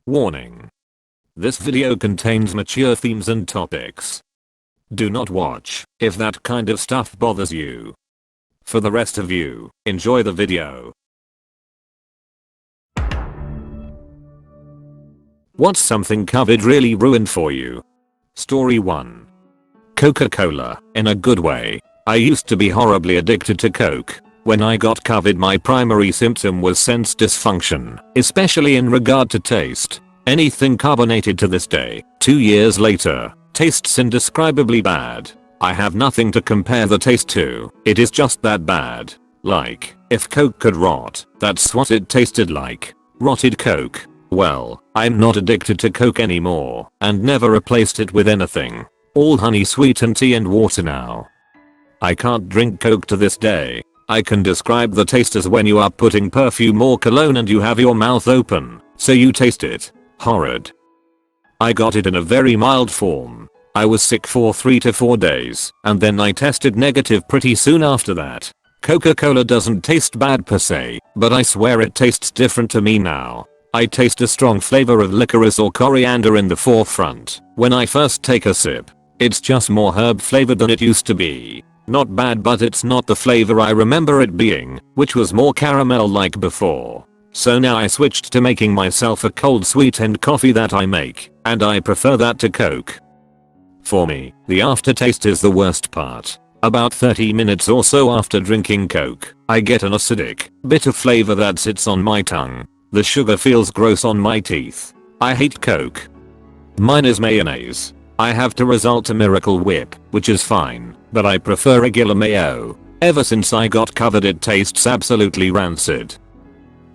Warning. This video contains mature themes and topics. Do not watch if that kind of stuff bothers you. For the rest of you, enjoy the video. What's something COVID really ruined for you? Story 1. Coca-Cola, in a good way. I used to be horribly addicted to Coke. When I got COVID, my primary symptom was sense dysfunction, especially in regard to taste. Anything carbonated to this day, 2 years later, tastes indescribably bad. I have nothing to compare the taste to, it is just that bad. Like, if Coke could rot, that's what it tasted like. Rotted Coke. Well, I'm not addicted to Coke anymore, and never replaced it with anything. All honey sweetened tea and water now. I can't drink Coke to this day. I can describe the taste as when you are putting perfume or cologne and you have your mouth open, so you taste it. Horrid. I got it in a very mild form. I was sick for 3 to 4 days, and then I tested negative pretty soon after that. Coca-Cola doesn't taste bad per se, but I swear it tastes different to me now. I taste a strong flavor of licorice or coriander in the forefront. When I first take a sip, it's just more herb flavored than it used to be. Not bad, but it's not the flavor I remember it being, which was more caramel like before. So now I switched to making myself a cold sweetened coffee that I make, and I prefer that to Coke. For me, the aftertaste is the worst part. About 30 minutes or so after drinking Coke, I get an acidic, bitter flavor that sits on my tongue. The sugar feels gross on my teeth. I hate Coke. Mine is mayonnaise. I have to resort to Miracle Whip, which is fine, but I prefer regular mayo. Ever since I got COVID, it tastes absolutely rancid.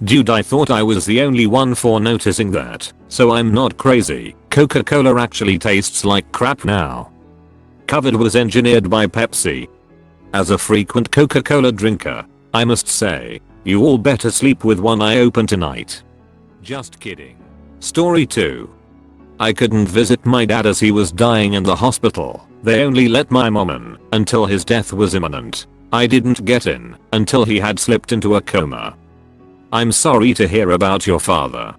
Dude, I thought I was the only one for noticing that, so I'm not crazy. Coca-Cola actually tastes like crap now. COVID was engineered by Pepsi. As a frequent Coca-Cola drinker, I must say, you all better sleep with one eye open tonight. Just kidding. Story 2. I couldn't visit my dad as he was dying in the hospital. They only let my mom in until his death was imminent. I didn't get in until he had slipped into a coma. I'm sorry to hear about your father.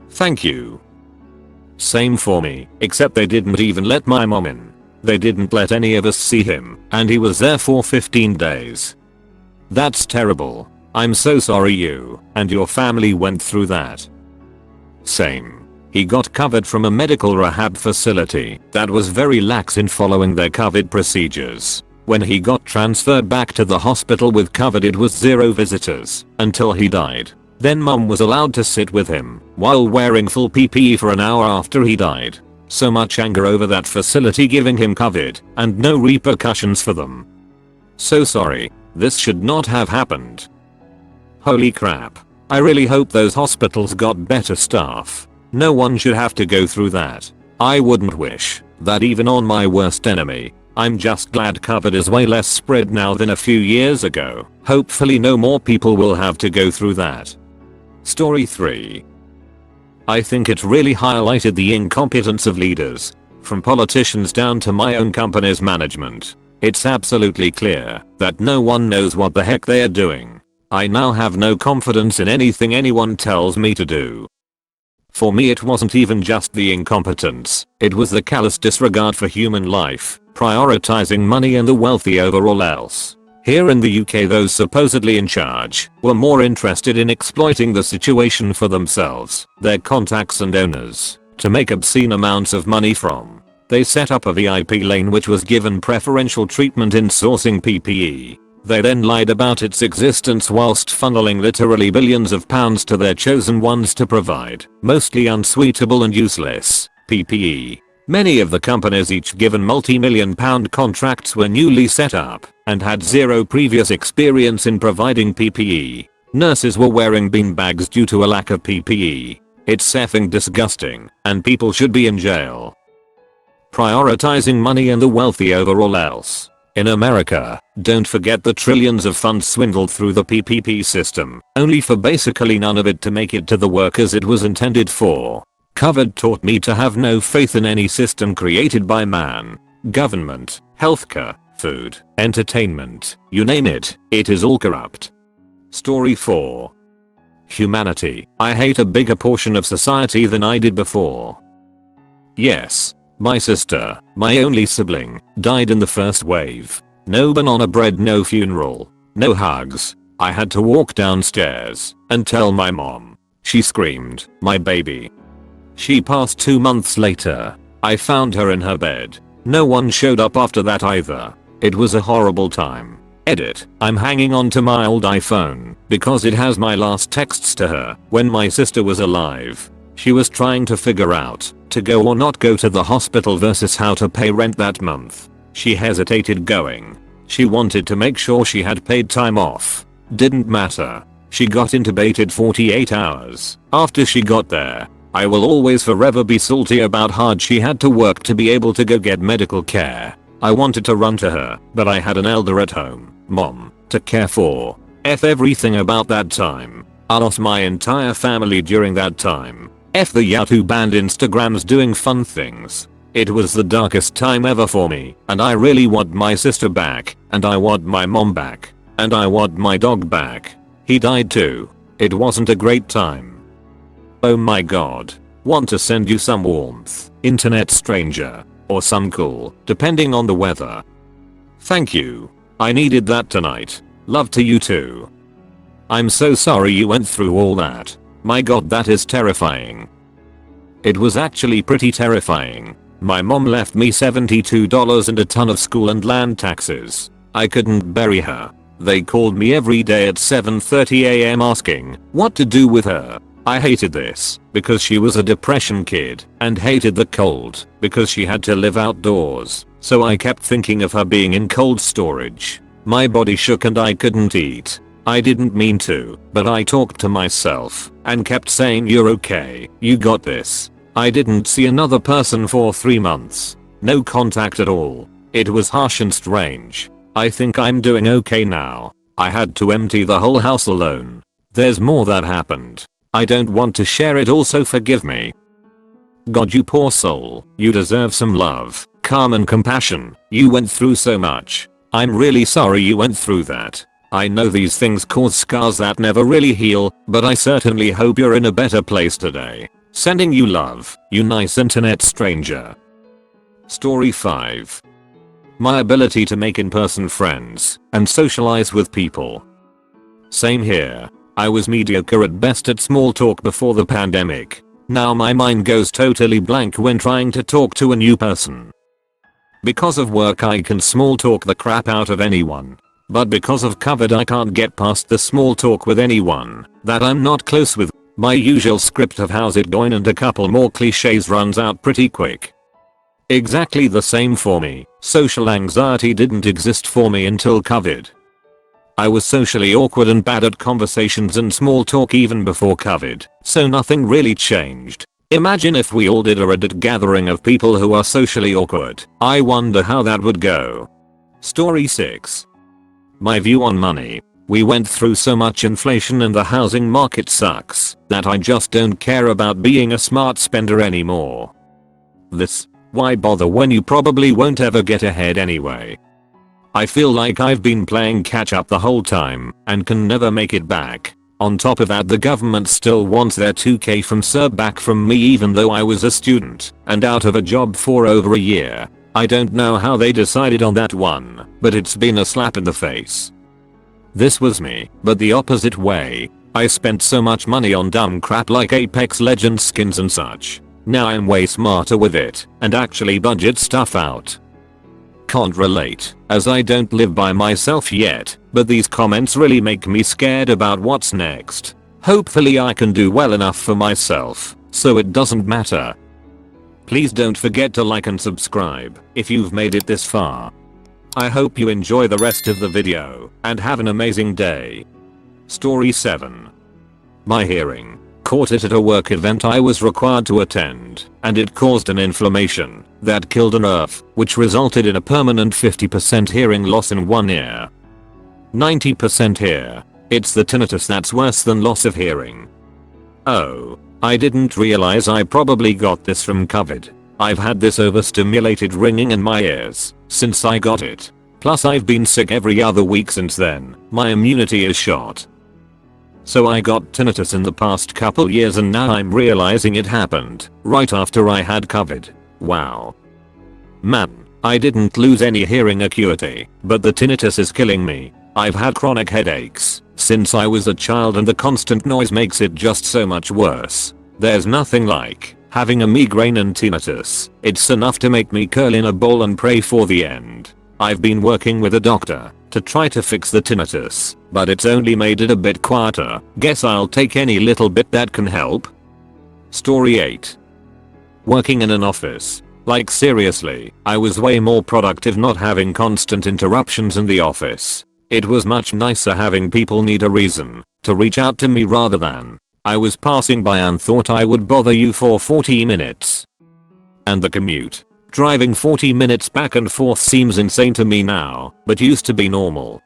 Thank you. Same for me, except they didn't even let my mom in. They didn't let any of us see him, and he was there for 15 days. That's terrible. I'm so sorry you and your family went through that. Same. He got COVID from a medical rehab facility that was very lax in following their COVID procedures. When he got transferred back to the hospital with COVID, it was 0 visitors until he died. Then mom was allowed to sit with him while wearing full PPE for an hour after he died. So much anger over that facility giving him COVID and no repercussions for them. So sorry. This should not have happened. Holy crap. I really hope those hospitals got better staff. No one should have to go through that. I wouldn't wish that even on my worst enemy. I'm just glad COVID is way less spread now than a few years ago. Hopefully no more people will have to go through that. Story 3. I think it really highlighted the incompetence of leaders, from politicians down to my own company's management. It's absolutely clear that no one knows what the heck they are doing. I now have no confidence in anything anyone tells me to do. For me, it wasn't even just the incompetence, it was the callous disregard for human life, prioritizing money and the wealthy over all else. Here in the UK, those supposedly in charge were more interested in exploiting the situation for themselves, their contacts and owners, to make obscene amounts of money from. They set up a VIP lane which was given preferential treatment in sourcing PPE. They then lied about its existence whilst funneling literally billions of pounds to their chosen ones to provide mostly unsuitable and useless PPE. Many of the companies each given multi-million pound contracts were newly set up and had 0 previous experience in providing PPE. Nurses were wearing beanbags due to a lack of PPE. It's effing disgusting, and people should be in jail. Prioritizing money and the wealthy over all else. In America, don't forget the trillions of funds swindled through the PPP system, only for basically none of it to make it to the workers it was intended for. COVID taught me to have no faith in any system created by man. Government, healthcare, food, entertainment, you name it, it is all corrupt. Story 4. Humanity. I hate a bigger portion of society than I did before. Yes. My sister, my only sibling, died in the first wave. No banana bread, no funeral, no hugs. I had to walk downstairs and tell my mom. She screamed, "My baby." She passed 2 months later. I found her in her bed. No one showed up after that either. It was a horrible time. Edit. I'm hanging on to my old iPhone because it has my last texts to her when my sister was alive. She was trying to figure out to go or not go to the hospital versus how to pay rent that month. She hesitated going. She wanted to make sure she had paid time off. Didn't matter. She got intubated 48 hours after she got there. I will always forever be salty about hard she had to work to be able to go get medical care. I wanted to run to her, but I had an elder at home, mom, to care for. F everything about that time. I lost my entire family during that time. F the Yahoo banned Instagrams doing fun things. It was the darkest time ever for me, and I really want my sister back, and I want my mom back, and I want my dog back. He died too. It wasn't a great time. Oh my god. Want to send you some warmth, internet stranger, or some cool, depending on the weather. Thank you. I needed that tonight. Love to you too. I'm so sorry you went through all that. My god, that is terrifying. It was actually pretty terrifying. My mom left me $72 and a ton of school and land taxes. I couldn't bury her. They called me every day at 7:30 AM asking what to do with her. I hated this because she was a depression kid and hated the cold because she had to live outdoors. So I kept thinking of her being in cold storage. My body shook and I couldn't eat. I didn't mean to, but I talked to myself and kept saying, "You're okay, you got this." I didn't see another person for 3 months. No contact at all. It was harsh and strange. I think I'm doing okay now. I had to empty the whole house alone. There's more that happened. I don't want to share it, also forgive me. God, you poor soul, you deserve some love, calm and compassion. You went through so much. I'm really sorry you went through that. I know these things cause scars that never really heal, but I certainly hope you're in a better place today. Sending you love, you nice internet stranger. Story 5. My ability to make in-person friends and socialize with people. Same here. I was mediocre at best at small talk before the pandemic. Now my mind goes totally blank when trying to talk to a new person. Because of work I can small talk the crap out of anyone. But because of COVID I can't get past the small talk with anyone that I'm not close with. My usual script of how's it going and a couple more cliches runs out pretty quick. Exactly the same for me. Social anxiety didn't exist for me until COVID. I was socially awkward and bad at conversations and small talk even before COVID, so nothing really changed. Imagine if we all did a Reddit gathering of people who are socially awkward. I wonder how that would go. Story 6. My view on money. We went through so much inflation and the housing market sucks that I just don't care about being a smart spender anymore. Why bother when you probably won't ever get ahead anyway? I feel like I've been playing catch up the whole time and can never make it back. On top of that, the government still wants their 2K from CERB back from me even though I was a student and out of a job for over a year. I don't know how they decided on that one, but it's been a slap in the face. This was me, but the opposite way. I spent so much money on dumb crap like Apex Legends skins and such. Now I'm way smarter with it and actually budget stuff out. Can't relate, as I don't live by myself yet, but these comments really make me scared about what's next. Hopefully I can do well enough for myself, so it doesn't matter. Please don't forget to like and subscribe if you've made it this far. I hope you enjoy the rest of the video and have an amazing day. Story 7. My hearing. Caught it at a work event I was required to attend, and it caused an inflammation that killed a nerve, which resulted in a permanent 50% hearing loss in one ear. 90% here. It's the tinnitus that's worse than loss of hearing. Oh, I didn't realize I probably got this from COVID. I've had this overstimulated ringing in my ears since I got it. Plus I've been sick every other week since then. My immunity is shot. So I got tinnitus in the past couple years and now I'm realizing it happened right after I had COVID. Wow. Man, I didn't lose any hearing acuity, but the tinnitus is killing me. I've had chronic headaches since I was a child and the constant noise makes it just so much worse. There's nothing like having a migraine and tinnitus. It's enough to make me curl in a ball and pray for the end. I've been working with a doctor to try to fix the tinnitus, but it's only made it a bit quieter. Guess I'll take any little bit that can help. Story 8. Working in an office. Like seriously, I was way more productive not having constant interruptions in the office. It was much nicer having people need a reason to reach out to me rather than I was passing by and thought I would bother you for 40 minutes. And the commute. Driving 40 minutes back and forth seems insane to me now, but used to be normal.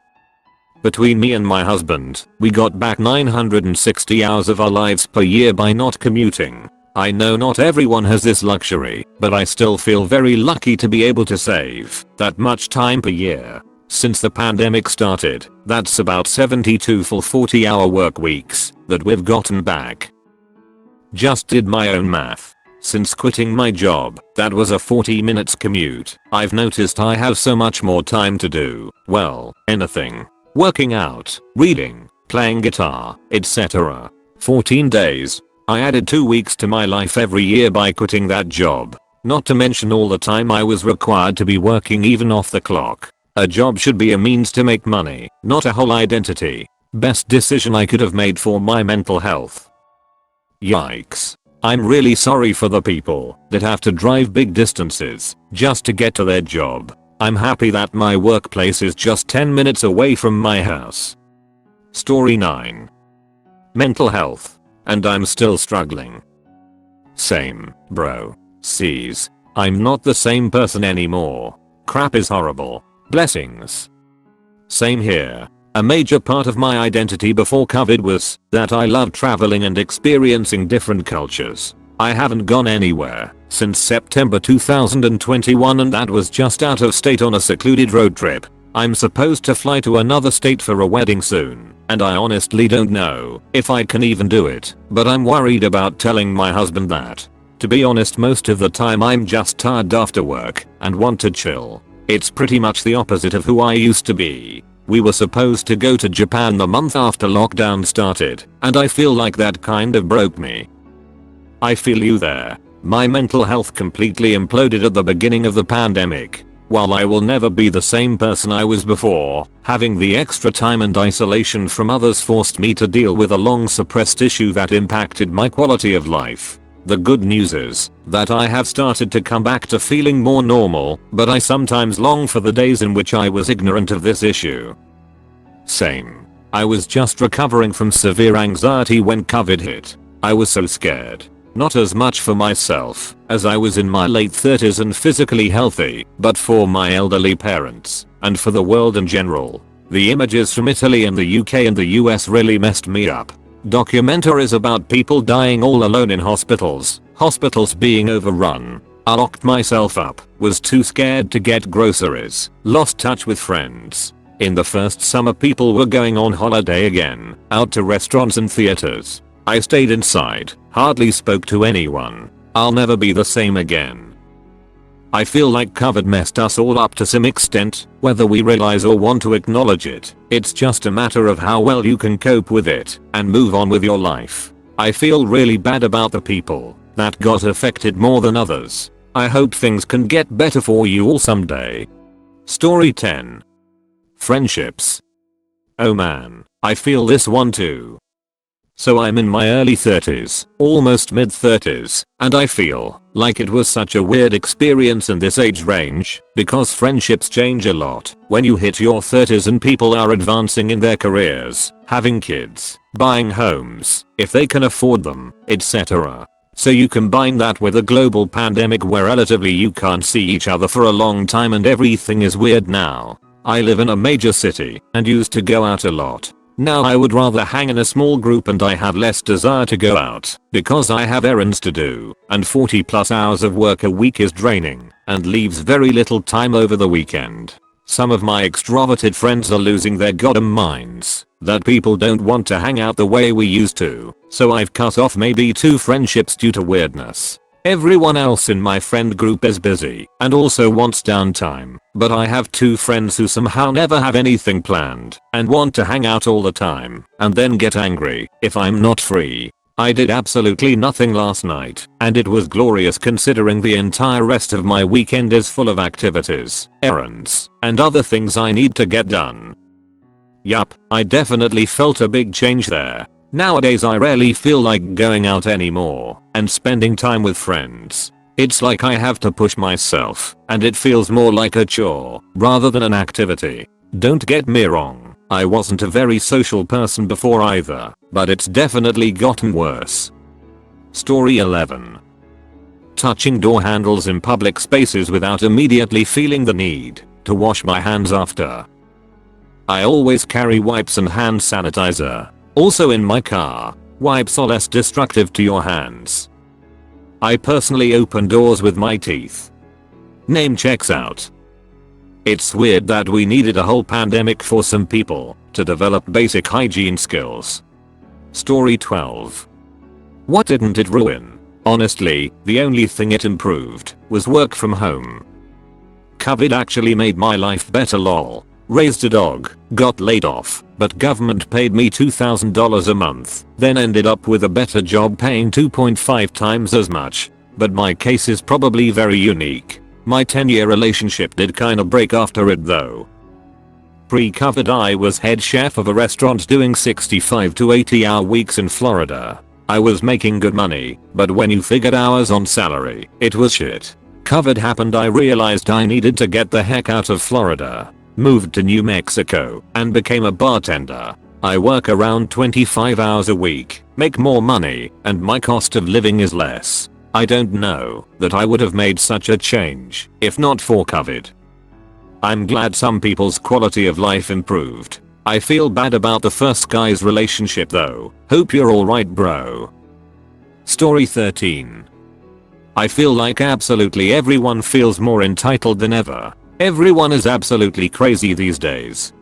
Between me and my husband, we got back 960 hours of our lives per year by not commuting. I know not everyone has this luxury, but I still feel very lucky to be able to save that much time per year. Since the pandemic started, that's about 72 full 40-hour work weeks that we've gotten back. Just did my own math. Since quitting my job, that was a 40 minutes commute. I've noticed I have so much more time to do, well, anything. Working out, reading, playing guitar, etc. 14 days. I added 2 weeks to my life every year by quitting that job. Not to mention all the time I was required to be working even off the clock. A job should be a means to make money, not a whole identity. Best decision I could have made for my mental health. Yikes. I'm really sorry for the people that have to drive big distances just to get to their job. I'm happy that my workplace is just 10 minutes away from my house. Story 9. Mental health. And I'm still struggling. Same, bro. Sees. I'm not the same person anymore. Crap is horrible. Blessings. Same here. A major part of my identity before COVID was that I love traveling and experiencing different cultures. I haven't gone anywhere since September 2021 and that was just out of state on a secluded road trip. I'm supposed to fly to another state for a wedding soon, and I honestly don't know if I can even do it, but I'm worried about telling my husband that. To be honest, most of the time I'm just tired after work and want to chill. It's pretty much the opposite of who I used to be. We were supposed to go to Japan the month after lockdown started, and I feel like that kind of broke me. I feel you there. My mental health completely imploded at the beginning of the pandemic. While I will never be the same person I was before, having the extra time and isolation from others forced me to deal with a long suppressed issue that impacted my quality of life. The good news is that I have started to come back to feeling more normal, but I sometimes long for the days in which I was ignorant of this issue. Same. I was just recovering from severe anxiety when COVID hit. I was so scared. Not as much for myself, as I was in my late 30s and physically healthy, but for my elderly parents, and for the world in general. The images from Italy and the UK and the US really messed me up. Documentaries about people dying all alone in hospitals being overrun. I locked myself up, was too scared to get groceries, lost touch with friends. In the first summer people were going on holiday again, out to restaurants and theaters. I stayed inside, hardly spoke to anyone. I'll never be the same again. I feel like COVID messed us all up to some extent, whether we realize or want to acknowledge it. It's just a matter of how well you can cope with it and move on with your life. I feel really bad about the people that got affected more than others. I hope things can get better for you all someday. Story 10. Friendships. Oh man, I feel this one too. So I'm in my early 30s, almost mid 30s, and I feel like it was such a weird experience in this age range, because friendships change a lot when you hit your 30s and people are advancing in their careers, having kids, buying homes, if they can afford them, etc. So you combine that with a global pandemic where relatively you can't see each other for a long time and everything is weird now. I live in a major city and used to go out a lot. Now I would rather hang in a small group and I have less desire to go out because I have errands to do and 40+ hours of work a week is draining and leaves very little time over the weekend. Some of my extroverted friends are losing their goddamn minds that people don't want to hang out the way we used to, so I've cut off maybe 2 friendships due to weirdness. Everyone else in my friend group is busy and also wants downtime, but I have 2 friends who somehow never have anything planned and want to hang out all the time and then get angry if I'm not free. I did absolutely nothing last night, and it was glorious considering the entire rest of my weekend is full of activities, errands, and other things I need to get done. Yup, I definitely felt a big change there. Nowadays I rarely feel like going out anymore and spending time with friends. It's like I have to push myself, and it feels more like a chore rather than an activity. Don't get me wrong, I wasn't a very social person before either, but it's definitely gotten worse. Story 11. Touching door handles in public spaces without immediately feeling the need to wash my hands after. I always carry wipes and hand sanitizer. Also in my car, wipes are less destructive to your hands. I personally open doors with my teeth. Name checks out. It's weird that we needed a whole pandemic for some people to develop basic hygiene skills. Story 12. What didn't it ruin? Honestly, the only thing it improved was work from home. COVID actually made my life better lol. Raised a dog, got laid off, but government paid me $2,000 a month, then ended up with a better job paying 2.5 times as much. But my case is probably very unique. My 10-year relationship did kinda break after it though. Pre-COVID I was head chef of a restaurant doing 65 to 80-hour weeks in Florida. I was making good money, but when you figured hours on salary, it was shit. COVID happened, I realized I needed to get the heck out of Florida. Moved to New Mexico and became a bartender. I work around 25 hours a week, make more money, and my cost of living is less. I don't know that I would have made such a change if not for COVID. I'm glad some people's quality of life improved. I feel bad about the first guy's relationship though. Hope you're alright bro. Story 13. I feel like absolutely everyone feels more entitled than ever. Everyone is absolutely crazy these days.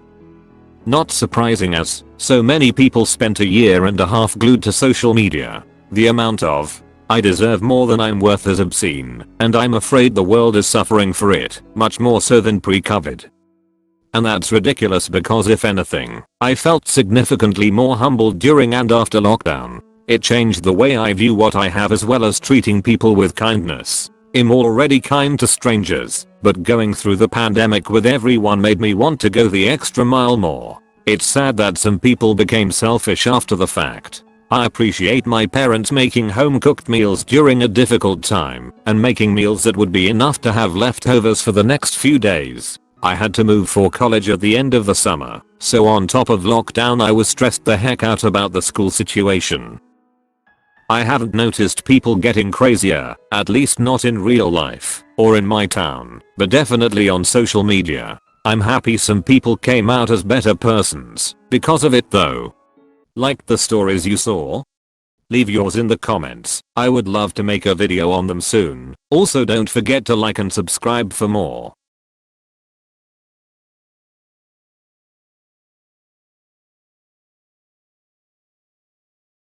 Not surprising as so many people spent a year and a half glued to social media. The amount of "I deserve more than I'm worth" is obscene, and I'm afraid the world is suffering for it, much more so than pre-COVID. And that's ridiculous because if anything, I felt significantly more humbled during and after lockdown. It changed the way I view what I have as well as treating people with kindness. I'm already kind to strangers, but going through the pandemic with everyone made me want to go the extra mile more. It's sad that some people became selfish after the fact. I appreciate my parents making home cooked meals during a difficult time and making meals that would be enough to have leftovers for the next few days. I had to move for college at the end of the summer, so on top of lockdown I was stressed the heck out about the school situation. I haven't noticed people getting crazier, at least not in real life or in my town, but definitely on social media. I'm happy some people came out as better persons because of it though. Like the stories you saw? Leave yours in the comments. I would love to make a video on them soon. Also don't forget to like and subscribe for more.